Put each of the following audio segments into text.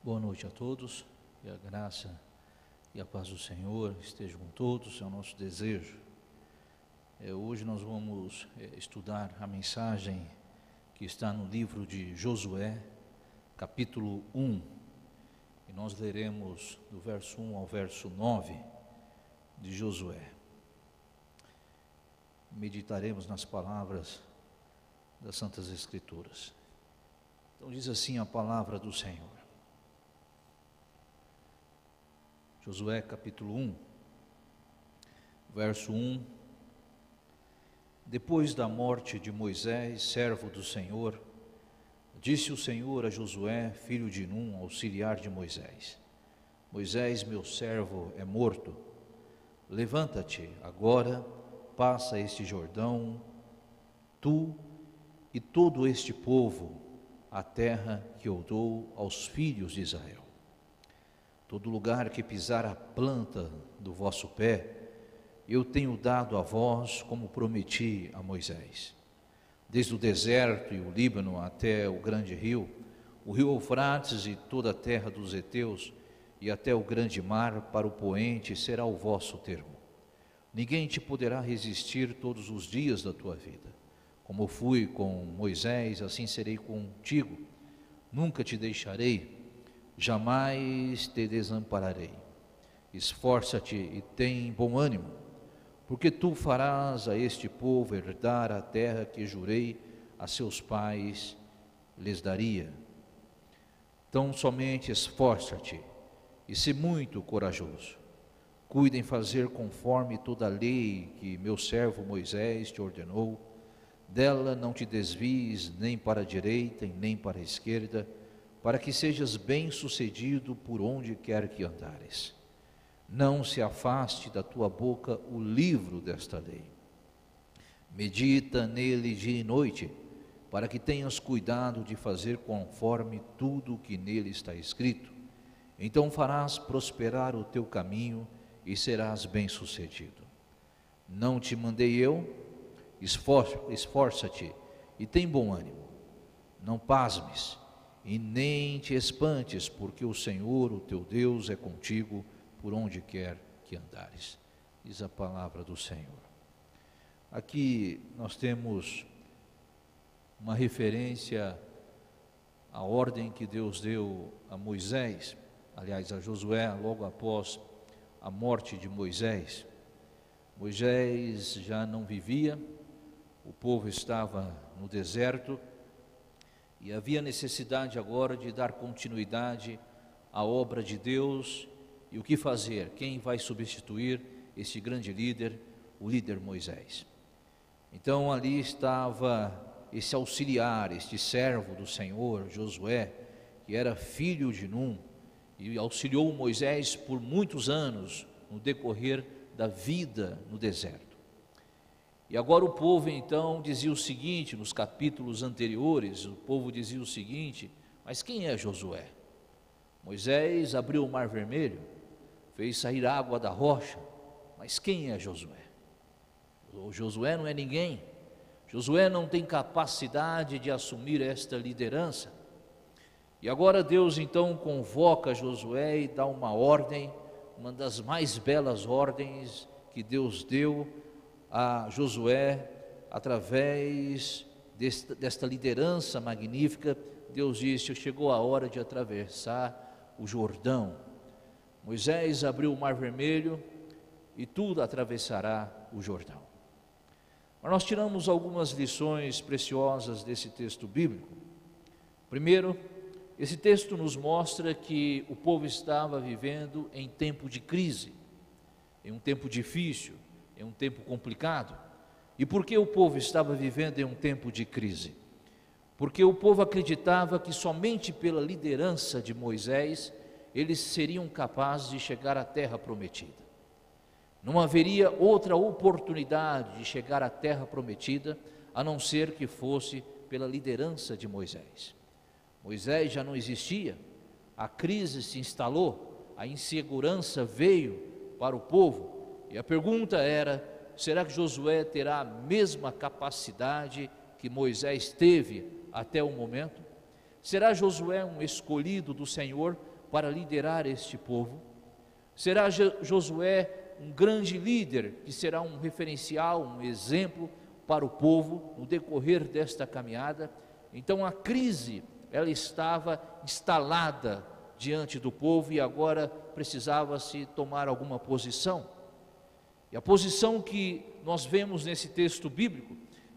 Boa noite a todos, que a graça e a paz do Senhor estejam com todos, é o nosso desejo. Hoje nós vamos estudar a mensagem que está no livro de Josué, capítulo 1, e nós leremos do verso 1 ao verso 9 de Josué. Meditaremos nas palavras das Santas Escrituras. Então diz assim a palavra do Senhor. Josué capítulo 1, verso 1. Depois da morte de Moisés, servo do Senhor, disse o Senhor a Josué, filho de Num, auxiliar de Moisés: Moisés, meu servo, é morto. Levanta-te agora, passa este Jordão, tu e todo este povo, a terra que eu dou aos filhos de Israel. Todo lugar que pisar a planta do vosso pé, eu tenho dado a vós, como prometi a Moisés. Desde o deserto e o Líbano até o grande rio, o rio Eufrates e toda a terra dos heteus, e até o grande mar, para o poente será o vosso termo. Ninguém te poderá resistir todos os dias da tua vida. Como fui com Moisés, assim serei contigo. Nunca te deixarei, jamais te desampararei. Esforça-te e tem bom ânimo, porque tu farás a este povo herdar a terra que jurei a seus pais lhes daria. Então somente esforça-te e se muito corajoso. Cuida em fazer conforme toda a lei que meu servo Moisés te ordenou. Dela não te desvies nem para a direita e nem para a esquerda, para que sejas bem-sucedido por onde quer que andares. Não se afaste da tua boca o livro desta lei. Medita nele dia e noite, para que tenhas cuidado de fazer conforme tudo o que nele está escrito. Então farás prosperar o teu caminho e serás bem-sucedido. Não te mandei eu? Esforça-te e tem bom ânimo. Não pasmes e nem te espantes, porque o Senhor, o teu Deus, é contigo por onde quer que andares. Diz a palavra do Senhor. Aqui nós temos uma referência à ordem que Deus deu a Moisés, aliás a Josué, logo após a morte de Moisés. Moisés já não vivia, o povo estava no deserto, e havia necessidade agora de dar continuidade à obra de Deus. E o que fazer? Quem vai substituir este grande líder, o líder Moisés? Então ali estava esse auxiliar, este servo do Senhor, Josué, que era filho de Num, e auxiliou Moisés por muitos anos no decorrer da vida no deserto. E agora o povo então dizia o seguinte, nos capítulos anteriores, o povo dizia o seguinte: mas quem é Josué? Moisés abriu o mar vermelho, fez sair água da rocha, mas quem é Josué? O Josué não é ninguém. Josué não tem capacidade de assumir esta liderança. E agora Deus então convoca Josué e dá uma ordem, uma das mais belas ordens que Deus deu a Josué, através desta liderança magnífica. Deus disse: chegou a hora de atravessar o Jordão. Moisés abriu o mar vermelho e tudo atravessará o Jordão. Mas nós tiramos algumas lições preciosas desse texto bíblico. Primeiro, esse texto nos mostra que o povo estava vivendo em tempo de crise, em um tempo difícil, em um tempo complicado. E por que o povo estava vivendo em um tempo de crise? Porque o povo acreditava que somente pela liderança de Moisés eles seriam capazes de chegar à terra prometida. Não haveria outra oportunidade de chegar à terra prometida a não ser que fosse pela liderança de Moisés. Moisés já não existia, a crise se instalou, a insegurança veio para o povo. E a pergunta era: será que Josué terá a mesma capacidade que Moisés teve até o momento? Será Josué um escolhido do Senhor para liderar este povo? Será Josué um grande líder, que será um referencial, um exemplo para o povo no decorrer desta caminhada? Então a crise, ela estava instalada diante do povo e agora precisava-se tomar alguma posição. E a posição que nós vemos nesse texto bíblico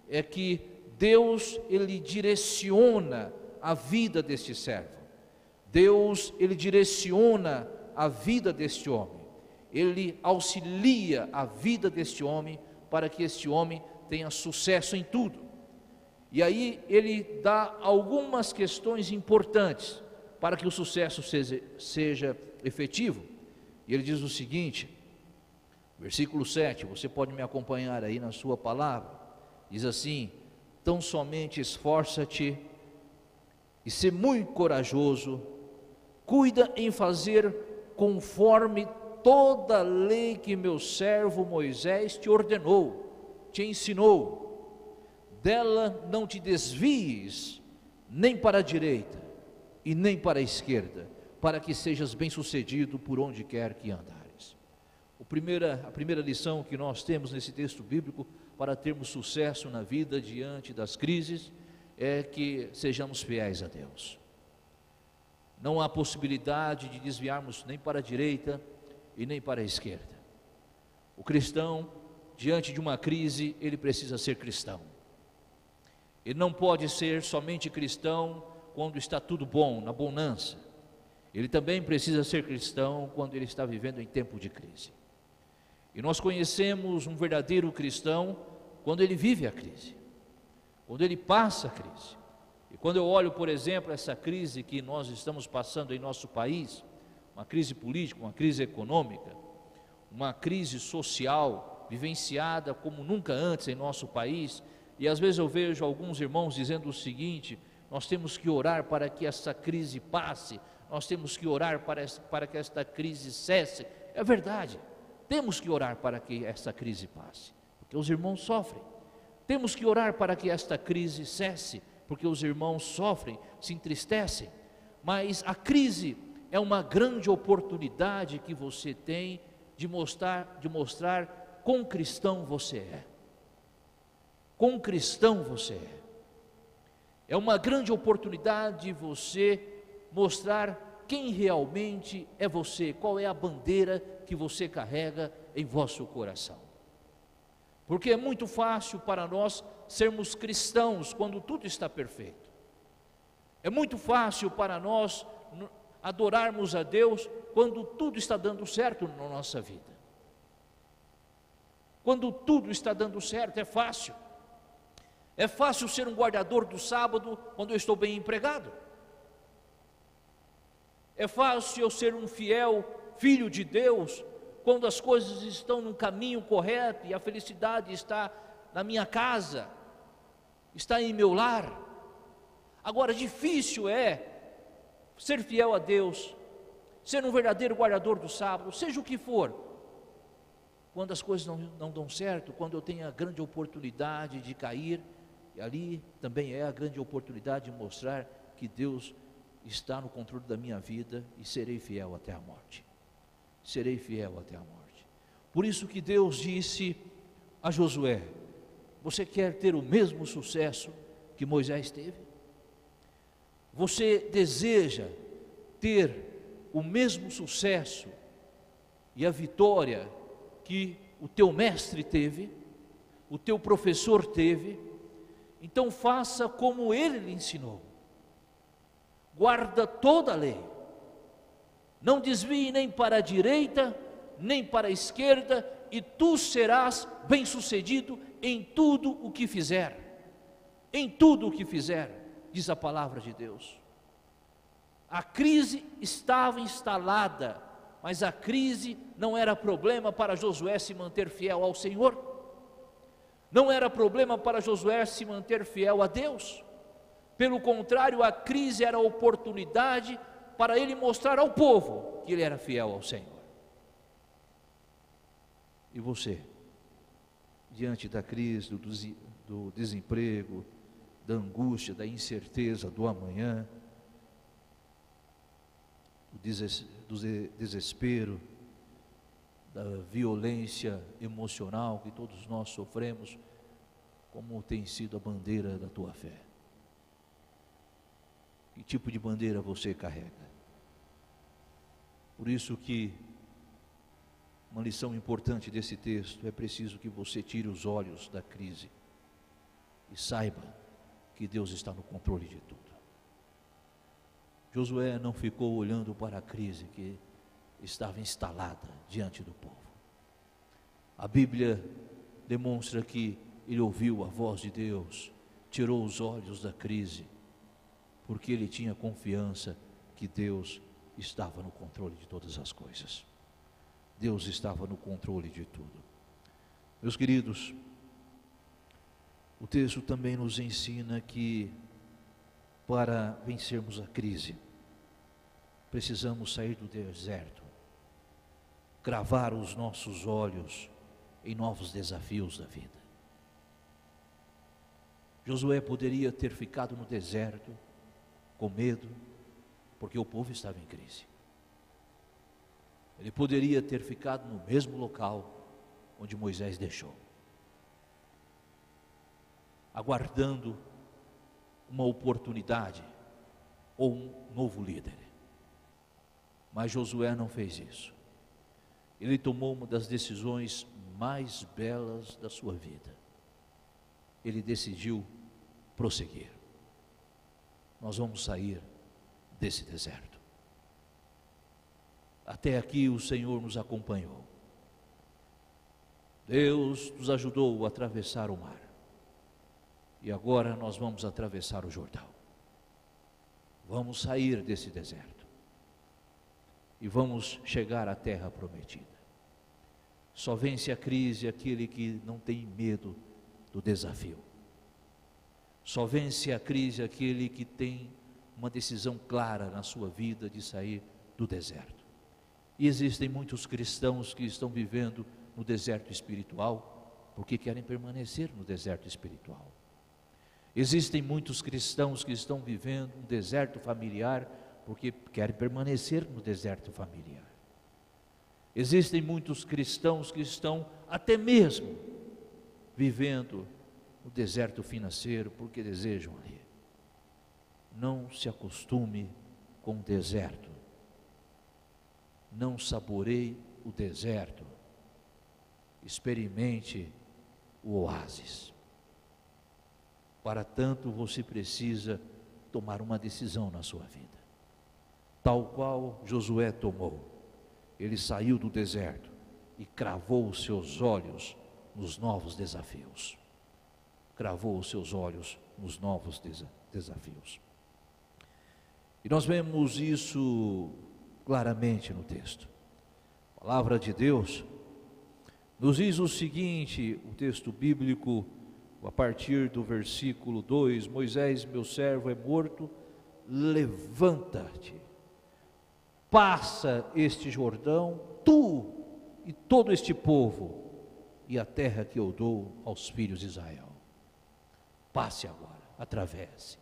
é que Deus, ele direciona a vida deste servo. Deus, ele direciona a vida deste homem. Ele auxilia a vida deste homem para que este homem tenha sucesso em tudo. E aí ele dá algumas questões importantes para que o sucesso seja efetivo. E ele diz o seguinte, versículo 7, você pode me acompanhar aí na sua palavra, diz assim: tão somente esforça-te e sê muito corajoso, cuida em fazer conforme toda a lei que meu servo Moisés te ordenou, te ensinou. Dela não te desvies, nem para a direita e nem para a esquerda, para que sejas bem-sucedido por onde quer que andares. A primeira lição que nós temos nesse texto bíblico para termos sucesso na vida diante das crises é que sejamos fiéis a Deus. Não há possibilidade de desviarmos nem para a direita e nem para a esquerda. O cristão, diante de uma crise, ele precisa ser cristão. Ele não pode ser somente cristão quando está tudo bom, na bonança. Ele também precisa ser cristão quando ele está vivendo em tempo de crise. E nós conhecemos um verdadeiro cristão quando ele vive a crise, quando ele passa a crise. E quando eu olho, por exemplo, essa crise que nós estamos passando em nosso país, uma crise política, uma crise econômica, uma crise social, vivenciada como nunca antes em nosso país, e às vezes eu vejo alguns irmãos dizendo o seguinte: nós temos que orar para que essa crise passe, nós temos que orar para que esta crise cesse. É verdade, temos que orar para que essa crise passe, porque os irmãos sofrem. Temos que orar para que esta crise cesse, porque os irmãos sofrem, se entristecem. Mas a crise é uma grande oportunidade que você tem de mostrar quão cristão você é. Quão cristão você é. É uma grande oportunidade de você mostrar quem realmente é você, qual é a bandeira que você carrega em vosso coração. Porque é muito fácil para nós sermos cristãos quando tudo está perfeito. É muito fácil para nós adorarmos a Deus quando tudo está dando certo na nossa vida. Quando tudo está dando certo, é fácil. É fácil ser um guardador do sábado quando eu estou bem empregado. É fácil eu ser um fiel filho de Deus quando as coisas estão no caminho correto e a felicidade está na minha casa, está em meu lar. Agora, difícil é ser fiel a Deus, ser um verdadeiro guardador do sábado, seja o que for, quando as coisas não dão certo, quando eu tenho a grande oportunidade de cair. E ali também é a grande oportunidade de mostrar que Deus está no controle da minha vida e serei fiel até a morte. Serei fiel até a morte. Por isso que Deus disse a Josué: você quer ter o mesmo sucesso que Moisés teve? Você deseja ter o mesmo sucesso e a vitória que o teu mestre teve, o teu professor teve? Então faça como ele lhe ensinou. Guarda toda a lei. Não desvie nem para a direita, nem para a esquerda, e tu serás bem-sucedido em tudo o que fizer. Em tudo o que fizer, diz a palavra de Deus. A crise estava instalada, mas a crise não era problema para Josué se manter fiel ao Senhor. Não era problema para Josué se manter fiel a Deus. Pelo contrário, a crise era a oportunidade para ele mostrar ao povo que ele era fiel ao Senhor. E você, diante da crise, do desemprego, da angústia, da incerteza do amanhã, do desespero, da violência emocional que todos nós sofremos, como tem sido a bandeira da tua fé. Que tipo de bandeira você carrega? Por isso que uma lição importante desse texto, é preciso que você tire os olhos da crise e saiba que Deus está no controle de tudo. Josué não ficou olhando para a crise que estava instalada diante do povo. A Bíblia demonstra que ele ouviu a voz de Deus, tirou os olhos da crise, porque ele tinha confiança que Deus estava no controle de todas as coisas. Deus estava no controle de tudo. Meus queridos, o texto também nos ensina que para vencermos a crise, precisamos sair do deserto, cravar os nossos olhos em novos desafios da vida. Josué poderia ter ficado no deserto com medo, porque o povo estava em crise. Ele poderia ter ficado no mesmo local onde Moisés deixou, aguardando uma oportunidade ou um novo líder. Mas Josué não fez isso. Ele tomou uma das decisões mais belas da sua vida. Ele decidiu prosseguir. Nós vamos sair desse deserto. Até aqui o Senhor nos acompanhou. Deus nos ajudou a atravessar o mar. E agora nós vamos atravessar o Jordão. Vamos sair desse deserto. E vamos chegar à terra prometida. Só vence a crise aquele que não tem medo do desafio. Só vence a crise aquele que tem uma decisão clara na sua vida de sair do deserto. E existem muitos cristãos que estão vivendo no deserto espiritual, porque querem permanecer no deserto espiritual. Existem muitos cristãos que estão vivendo um deserto familiar, porque querem permanecer no deserto familiar. Existem muitos cristãos que estão até mesmo vivendo no deserto financeiro, porque desejam ali. Não se acostume com o deserto. Não saboreie o deserto. Experimente o oásis. Para tanto, você precisa tomar uma decisão na sua vida. Tal qual Josué tomou. Ele saiu do deserto e cravou os seus olhos nos novos desafios. Cravou os seus olhos nos novos desafios. E nós vemos isso claramente no texto. A palavra de Deus nos diz o seguinte, o texto bíblico, a partir do versículo 2: Moisés, meu servo, é morto, levanta-te, passa este Jordão, tu e todo este povo, e a terra que eu dou aos filhos de Israel. Passe agora, atravesse,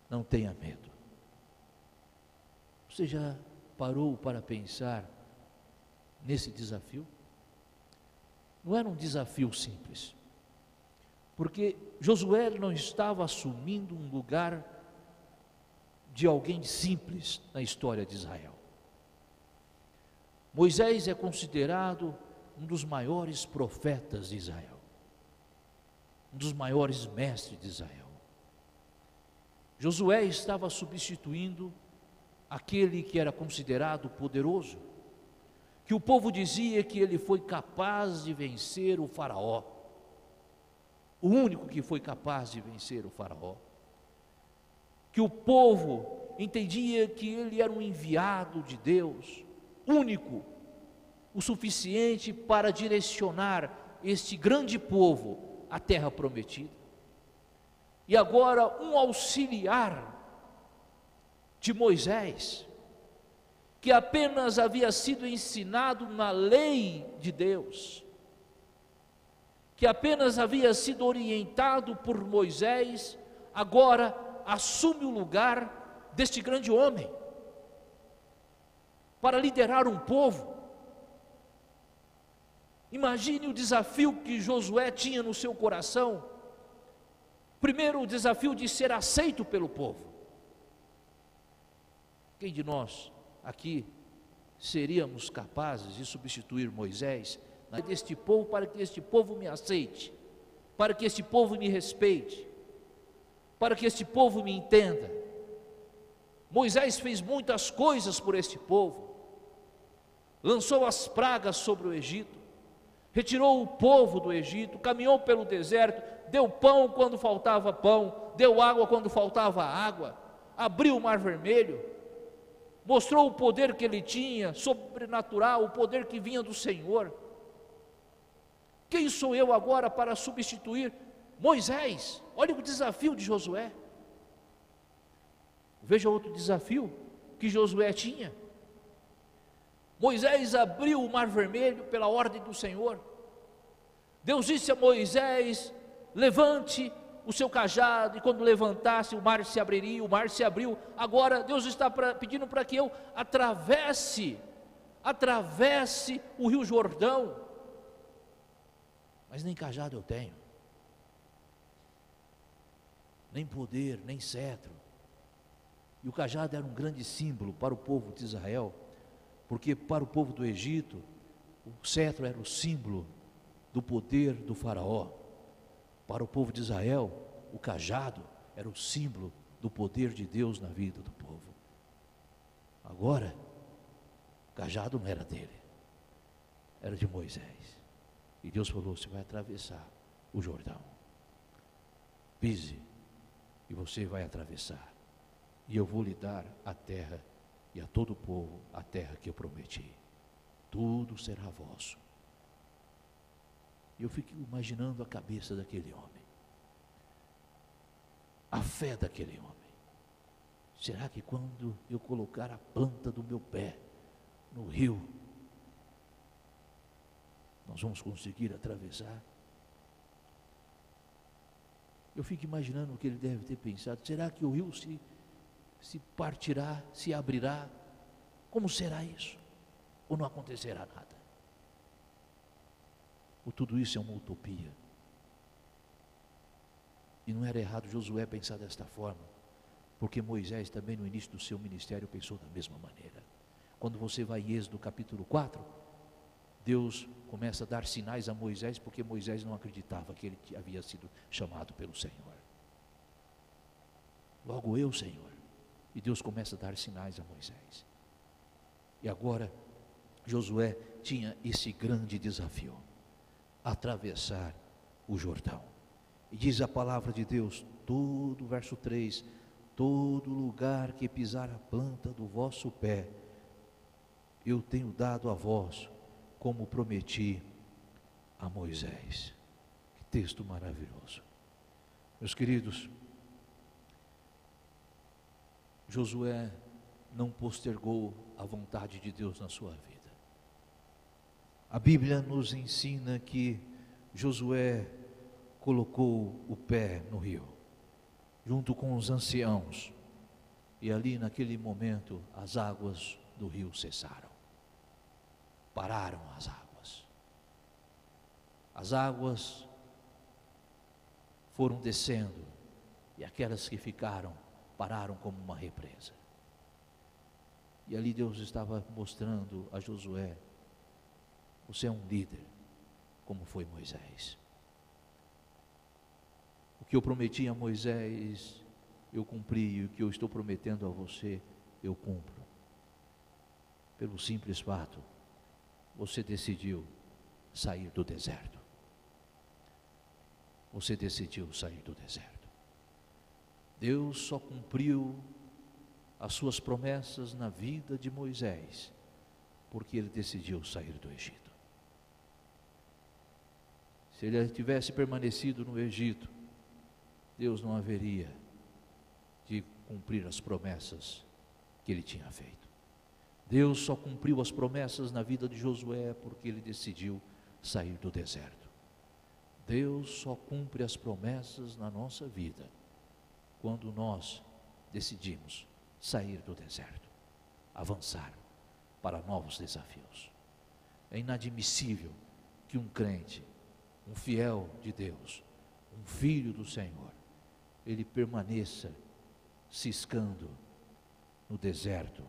não tenha medo. Você já parou para pensar nesse desafio? Não era um desafio simples, porque Josué não estava assumindo um lugar de alguém simples na história de Israel. Moisés é considerado um dos maiores profetas de Israel, um dos maiores mestres de Israel. Josué estava substituindo aquele que era considerado poderoso, que o povo dizia que ele foi capaz de vencer o faraó, o único que foi capaz de vencer o faraó, que o povo entendia que ele era um enviado de Deus, único, o suficiente para direcionar este grande povo à terra prometida. E agora um auxiliar de Moisés, que apenas havia sido ensinado na lei de Deus, que apenas havia sido orientado por Moisés, agora assume o lugar deste grande homem. para liderar um povo. Imagine o desafio que Josué tinha no seu coração. Primeiro, o desafio de ser aceito pelo povo. Quem de nós aqui seríamos capazes de substituir Moisés deste povo, para que este povo me aceite, para que este povo me respeite, para que este povo me entenda? Moisés fez muitas coisas por este povo, lançou as pragas sobre o Egito, retirou o povo do Egito, caminhou pelo deserto, deu pão quando faltava pão, deu água quando faltava água, abriu o Mar Vermelho, mostrou o poder que ele tinha, sobrenatural, o poder que vinha do Senhor. Quem sou eu agora para substituir Moisés? Olha o desafio de Josué. Veja outro desafio que Josué tinha. Moisés abriu o Mar Vermelho pela ordem do Senhor. Deus disse a Moisés: levante o seu cajado, e quando levantasse o mar se abriria. O mar se abriu. Agora Deus está pedindo para que eu atravesse o rio Jordão, mas nem cajado eu tenho, nem poder, nem cetro. E o cajado era um grande símbolo para o povo de Israel, porque para o povo do Egito, o cetro era o símbolo do poder do faraó. Para o povo de Israel, o cajado era o símbolo do poder de Deus na vida do povo. Agora, o cajado não era dele, era de Moisés. E Deus falou: você vai atravessar o Jordão, pise, e você vai atravessar, e eu vou lhe dar a terra, e a todo o povo a terra que eu prometi, tudo será vosso. E eu fico imaginando a cabeça daquele homem, a fé daquele homem. Será que quando eu colocar a planta do meu pé no rio, nós vamos conseguir atravessar? Eu fico imaginando o que ele deve ter pensado. Será que o rio se partirá, se abrirá? Como será isso? Ou não acontecerá nada? Ou tudo isso é uma utopia? E não era errado Josué pensar desta forma, porque Moisés também no início do seu ministério pensou da mesma maneira. Quando você vai em Êxodo capítulo 4, Deus começa a dar sinais a Moisés, porque Moisés não acreditava que ele havia sido chamado pelo Senhor. Logo eu, Senhor. E Deus começa a dar sinais a Moisés. E agora Josué tinha esse grande desafio: atravessar o Jordão. E diz a palavra de Deus, todo verso 3: todo lugar que pisar a planta do vosso pé, eu tenho dado a vós, como prometi a Moisés. Que texto maravilhoso. Meus queridos, Josué não postergou a vontade de Deus na sua vida. A Bíblia nos ensina que Josué colocou o pé no rio, junto com os anciãos, e ali naquele momento as águas do rio cessaram, pararam as águas. As águas foram descendo, e aquelas que ficaram pararam como uma represa. E ali Deus estava mostrando a Josué: você é um líder, como foi Moisés. O que eu prometi a Moisés, eu cumpri, e o que eu estou prometendo a você, eu cumpro. Pelo simples fato, você decidiu sair do deserto. Você decidiu sair do deserto. Deus só cumpriu as suas promessas na vida de Moisés, porque ele decidiu sair do Egito. Se ele tivesse permanecido no Egito, Deus não haveria de cumprir as promessas que ele tinha feito. Deus só cumpriu as promessas na vida de Josué porque ele decidiu sair do deserto. Deus só cumpre as promessas na nossa vida quando nós decidimos sair do deserto, avançar, para novos desafios. É inadmissível que um crente, um fiel de Deus, um filho do Senhor, ele permaneça ciscando no deserto,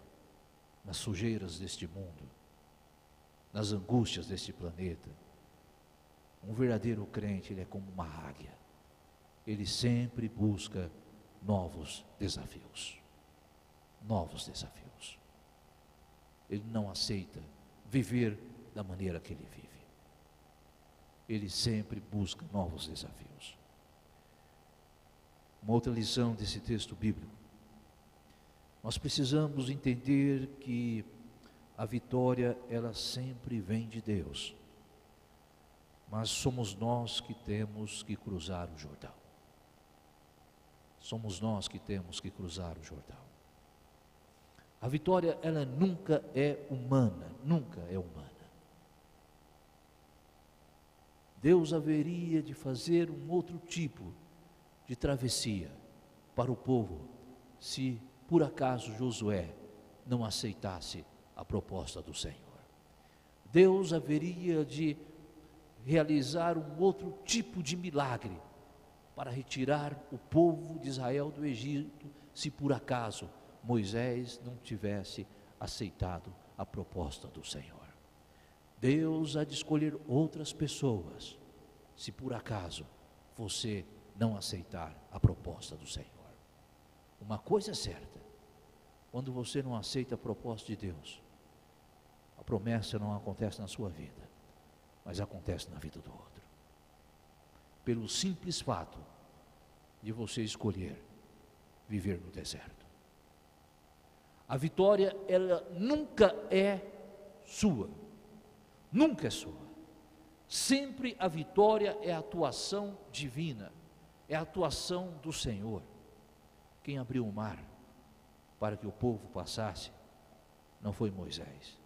nas sujeiras deste mundo, nas angústias deste planeta. Um verdadeiro crente, ele é como uma águia, ele sempre busca novos desafios. Novos desafios. Ele não aceita viver da maneira que ele vive. Ele sempre busca novos desafios. Uma outra lição desse texto bíblico: nós precisamos entender que a vitória, ela sempre vem de Deus, mas somos nós que temos que cruzar o Jordão. Somos nós que temos que cruzar o Jordão. A vitória, ela nunca é humana, nunca é humana. Deus haveria de fazer um outro tipo de travessia para o povo, se por acaso Josué não aceitasse a proposta do Senhor. Deus haveria de realizar um outro tipo de milagre para retirar o povo de Israel do Egito, se por acaso Moisés não tivesse aceitado a proposta do Senhor. Deus há de escolher outras pessoas, se por acaso você não aceitar a proposta do Senhor. Uma coisa é certa: quando você não aceita a proposta de Deus, a promessa não acontece na sua vida, mas acontece na vida do outro. Pelo simples fato de você escolher viver no deserto. A vitória, ela nunca é sua, nunca é sua. Sempre a vitória é a atuação divina, é a atuação do Senhor. Quem abriu o mar para que o povo passasse não foi Moisés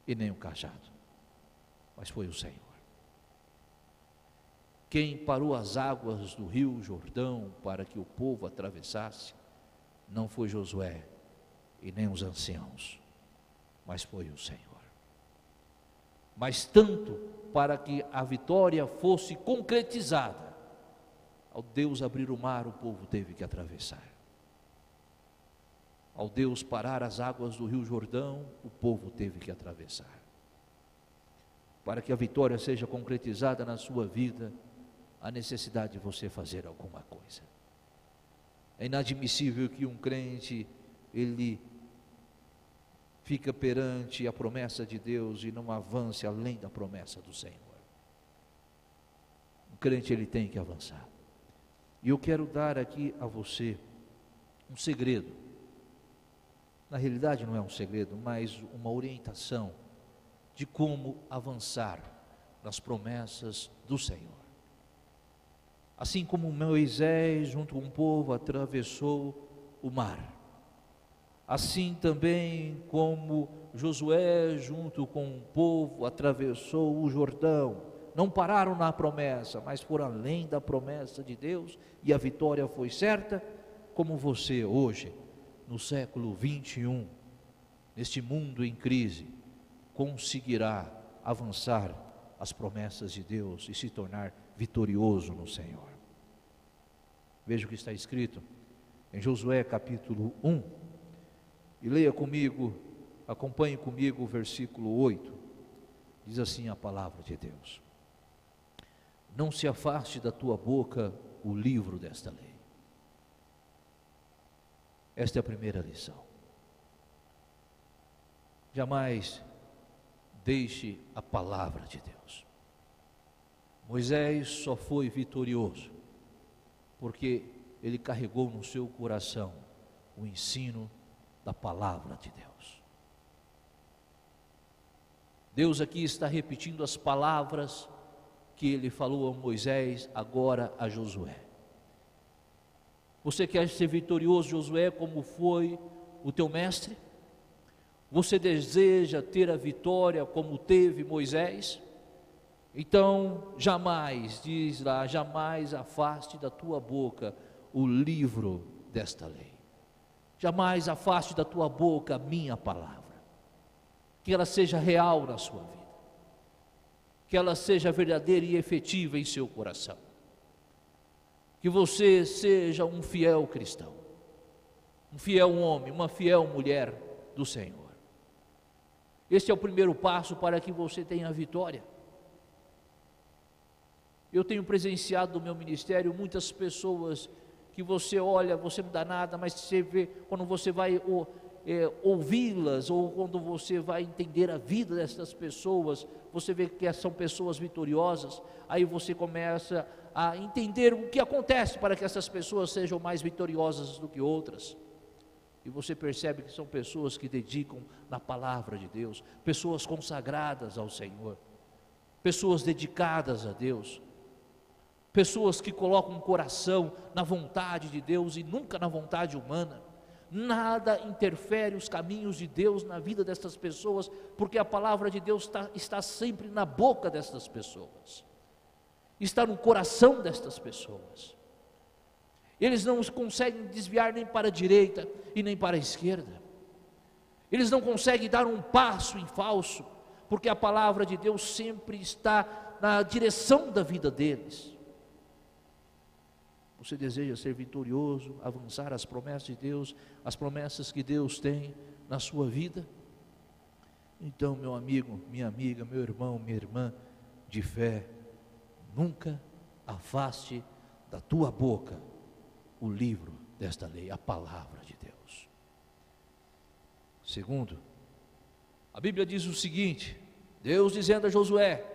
e nem o cajado, mas foi o Senhor. Quem parou as águas do rio Jordão para que o povo atravessasse não foi Josué e nem os anciãos, mas foi o Senhor. Mas tanto para que a vitória fosse concretizada, ao Deus abrir o mar, o povo teve que atravessar. Ao Deus parar as águas do rio Jordão, o povo teve que atravessar. Para que a vitória seja concretizada na sua vida, há necessidade de você fazer alguma coisa. É inadmissível que um crente, ele fica perante a promessa de Deus e não avance além da promessa do Senhor. O crente, ele tem que avançar. E eu quero dar aqui a você um segredo. Na realidade não é um segredo, mas uma orientação de como avançar nas promessas do Senhor. Assim como Moisés junto com o povo atravessou o mar, assim também como Josué junto com o povo atravessou o Jordão. Não pararam na promessa, mas foram além da promessa de Deus, e a vitória foi certa. Como você hoje, no século 21, neste mundo em crise, conseguirá avançar as promessas de Deus e se tornar vitorioso no Senhor. Veja o que está escrito em Josué capítulo 1, e leia comigo, acompanhe comigo o versículo 8, diz assim a palavra de Deus: não se afaste da tua boca o livro desta lei. Esta é a primeira lição. Jamais deixe a palavra de Deus. Moisés só foi vitorioso porque ele carregou no seu coração o ensino da palavra de Deus. Deus aqui está repetindo as palavras que ele falou a Moisés, agora a Josué. Você quer ser vitorioso, Josué, como foi o teu mestre? Você deseja ter a vitória como teve Moisés? Então, jamais, diz lá, jamais afaste da tua boca o livro desta lei. Jamais afaste da tua boca a minha palavra. que ela seja real na sua vida, que ela seja verdadeira e efetiva em seu coração, que você seja um fiel cristão, um fiel homem, uma fiel mulher do Senhor. Este é o primeiro passo para que você tenha vitória. Eu tenho presenciado no meu ministério muitas pessoas que você olha, você não dá nada, mas você vê, quando você vai ouvi-las, ou quando você vai entender a vida dessas pessoas, você vê que são pessoas vitoriosas, aí você começa a entender o que acontece para que essas pessoas sejam mais vitoriosas do que outras. E você percebe que são pessoas que dedicam na palavra de Deus, pessoas consagradas ao Senhor, pessoas dedicadas a Deus, pessoas que colocam o coração na vontade de Deus e nunca na vontade humana. Nada interfere os caminhos de Deus na vida dessas pessoas, porque a palavra de Deus está sempre na boca destas pessoas, está no coração destas pessoas. Eles não conseguem desviar nem para a direita e nem para a esquerda, eles não conseguem dar um passo em falso, porque a palavra de Deus sempre está na direção da vida deles. Você deseja ser vitorioso, avançar as promessas de Deus, as promessas que Deus tem na sua vida? Então, meu amigo, minha amiga, meu irmão, minha irmã de fé, nunca afaste da tua boca o livro desta lei, a palavra de Deus. Segundo, a Bíblia diz o seguinte, Deus dizendo a Josué,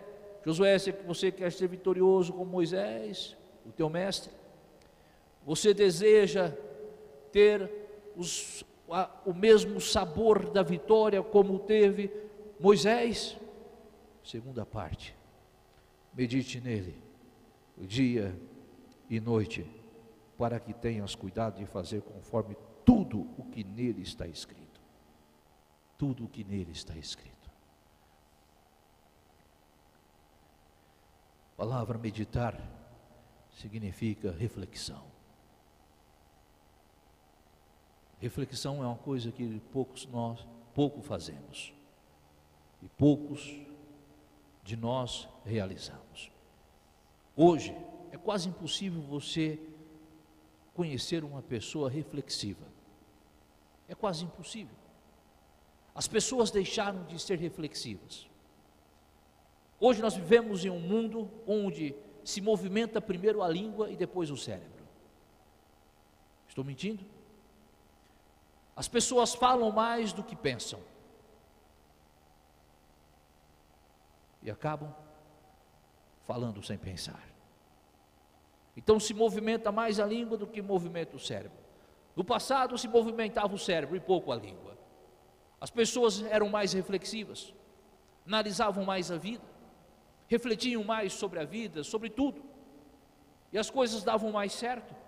Josué, se você quer ser vitorioso como Moisés, o teu mestre, você deseja ter o mesmo sabor da vitória como teve Moisés? Segunda parte, medite nele, dia e noite, para que tenhas cuidado de fazer conforme tudo o que nele está escrito. Tudo o que nele está escrito. A palavra meditar significa reflexão. Reflexão é uma coisa que nós pouco fazemos e poucos de nós realizamos. Hoje é quase impossível você conhecer uma pessoa reflexiva. É quase impossível. As pessoas deixaram de ser reflexivas. Hoje nós vivemos em um mundo onde se movimenta primeiro a língua e depois o cérebro. Estou mentindo? As pessoas falam mais do que pensam e acabam falando sem pensar. Então se movimenta mais a língua do que movimenta o cérebro. No passado se movimentava o cérebro e pouco a língua. As pessoas eram mais reflexivas, analisavam mais a vida, refletiam mais sobre a vida, sobre tudo, e as coisas davam mais certo.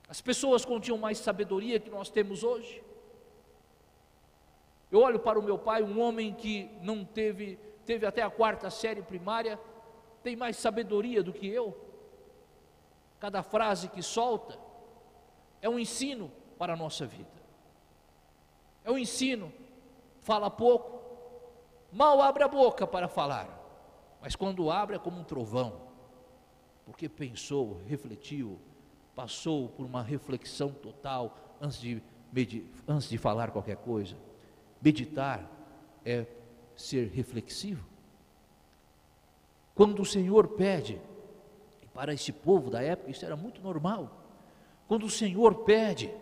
As pessoas continham mais sabedoria que nós temos hoje. Eu olho para o meu pai, um homem que não teve até a 4ª série primária, tem mais sabedoria do que eu. Cada frase que solta é um ensino para a nossa vida. É um ensino, fala pouco, mal abre a boca para falar, mas quando abre é como um trovão, porque pensou, refletiu, passou por uma reflexão total antes de falar qualquer coisa. Meditar é ser reflexivo. Quando o Senhor pede, e para esse povo da época isso era muito normal, quando o Senhor pede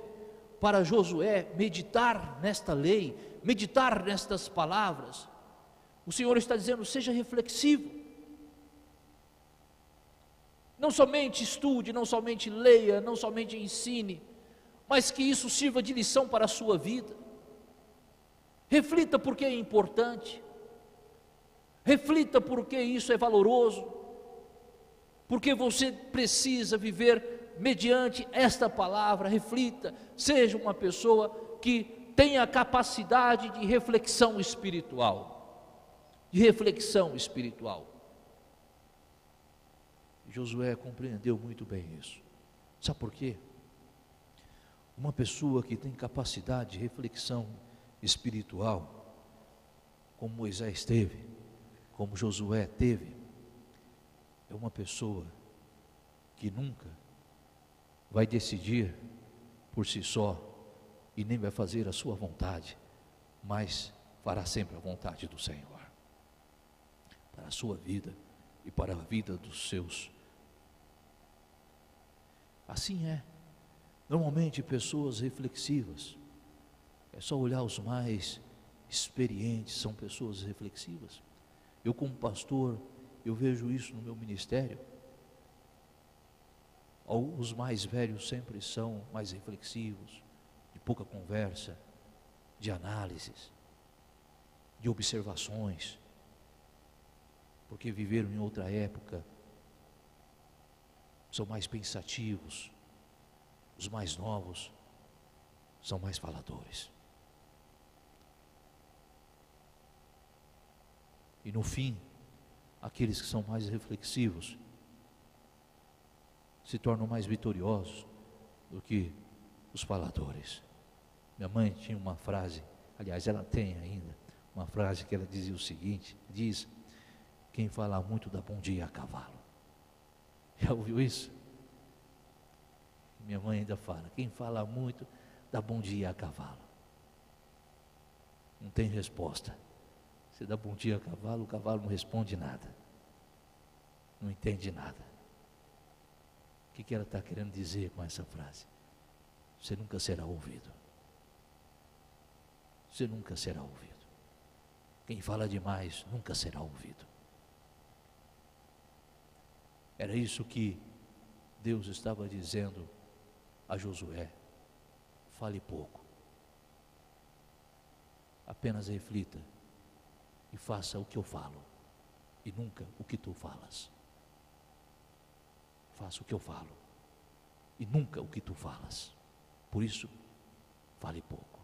para Josué meditar nesta lei, meditar nestas palavras, o Senhor está dizendo: seja reflexivo. Não somente estude, não somente leia, não somente ensine, mas que isso sirva de lição para a sua vida. Reflita porque é importante, reflita porque isso é valoroso, porque você precisa viver mediante esta palavra. Reflita, seja uma pessoa que tenha capacidade de reflexão espiritual, Josué compreendeu muito bem isso. Sabe por quê? Uma pessoa que tem capacidade de reflexão espiritual, como Moisés teve, como Josué teve, é uma pessoa que nunca vai decidir por si só e nem vai fazer a sua vontade, mas fará sempre a vontade do Senhor, para a sua vida e para a vida dos seus. Assim é. Normalmente pessoas reflexivas, é só olhar os mais experientes, são pessoas reflexivas. Eu como pastor, eu vejo isso no meu ministério. Os mais velhos sempre são mais reflexivos, de pouca conversa, de análises, de observações, porque viveram em outra época, são mais pensativos. Os mais novos são mais faladores. E no fim, aqueles que são mais reflexivos se tornam mais vitoriosos do que os faladores. Minha mãe tinha uma frase, aliás, ela tem ainda, uma frase que ela dizia o seguinte, diz: quem fala muito dá bom dia a cavalo. Já ouviu isso? Minha mãe ainda fala, quem fala muito dá bom dia a cavalo. Não tem resposta. Você dá bom dia a cavalo, o cavalo não responde nada, não entende nada. O que ela está querendo dizer com essa frase? Você nunca será ouvido. Você nunca será ouvido. Quem fala demais nunca será ouvido. Era isso que Deus estava dizendo a Josué: fale pouco, apenas reflita e faça o que eu falo e nunca o que tu falas. Faça o que eu falo e nunca o que tu falas. Por isso, fale pouco.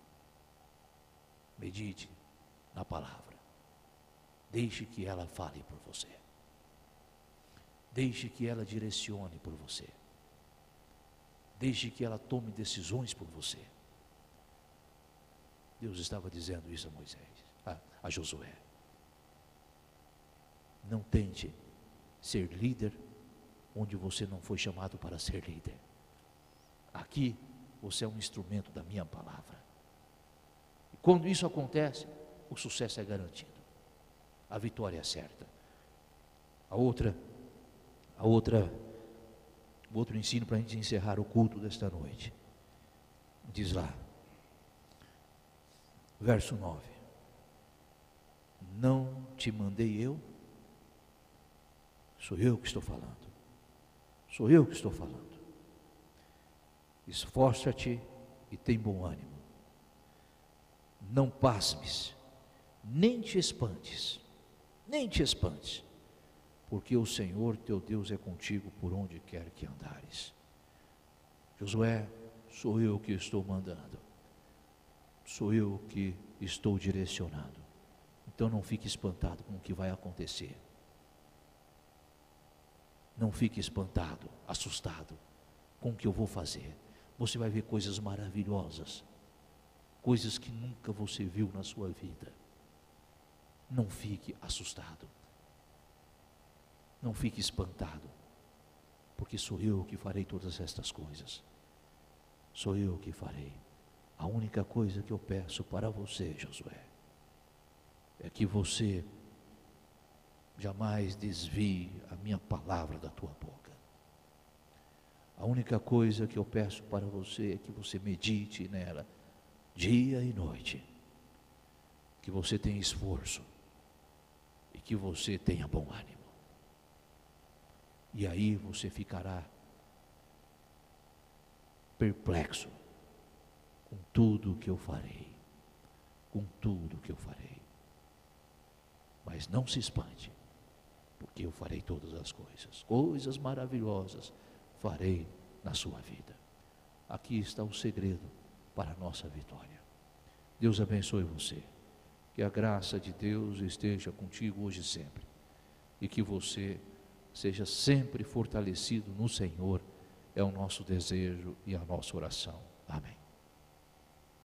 Medite na palavra. Deixe que ela fale por você. Deixe que ela direcione por você. Deixe que ela tome decisões por você. Deus estava dizendo isso a Moisés, a Josué. Não tente ser líder onde você não foi chamado para ser líder. Aqui você é um instrumento da minha palavra. E quando isso acontece, o sucesso é garantido. A vitória é certa. O outro ensino para a gente encerrar o culto desta noite. Diz lá, verso 9: não te mandei eu? Sou eu que estou falando. Sou eu que estou falando. Esforça-te e tem bom ânimo. Não pasmes, nem te espantes, porque o Senhor teu Deus é contigo por onde quer que andares. Josué, sou eu que estou mandando, sou eu que estou direcionando. Então não fique espantado com o que vai acontecer. Não fique espantado, assustado com o que eu vou fazer. Você vai ver coisas maravilhosas, coisas que nunca você viu na sua vida. Não fique assustado, não fique espantado, porque sou eu que farei todas estas coisas. Sou eu que farei. A única coisa que eu peço para você, Josué, é que você jamais desvie a minha palavra da tua boca. A única coisa que eu peço para você é que você medite nela dia e noite, que você tenha esforço e que você tenha bom ânimo. E aí você ficará perplexo com tudo que eu farei, com tudo que eu farei. Mas não se espante, porque eu farei todas as coisas maravilhosas farei na sua vida. Aqui está o segredo para a nossa vitória. Deus abençoe você, que a graça de Deus esteja contigo hoje e sempre, e que você seja sempre fortalecido no Senhor, é o nosso desejo e a nossa oração. Amém.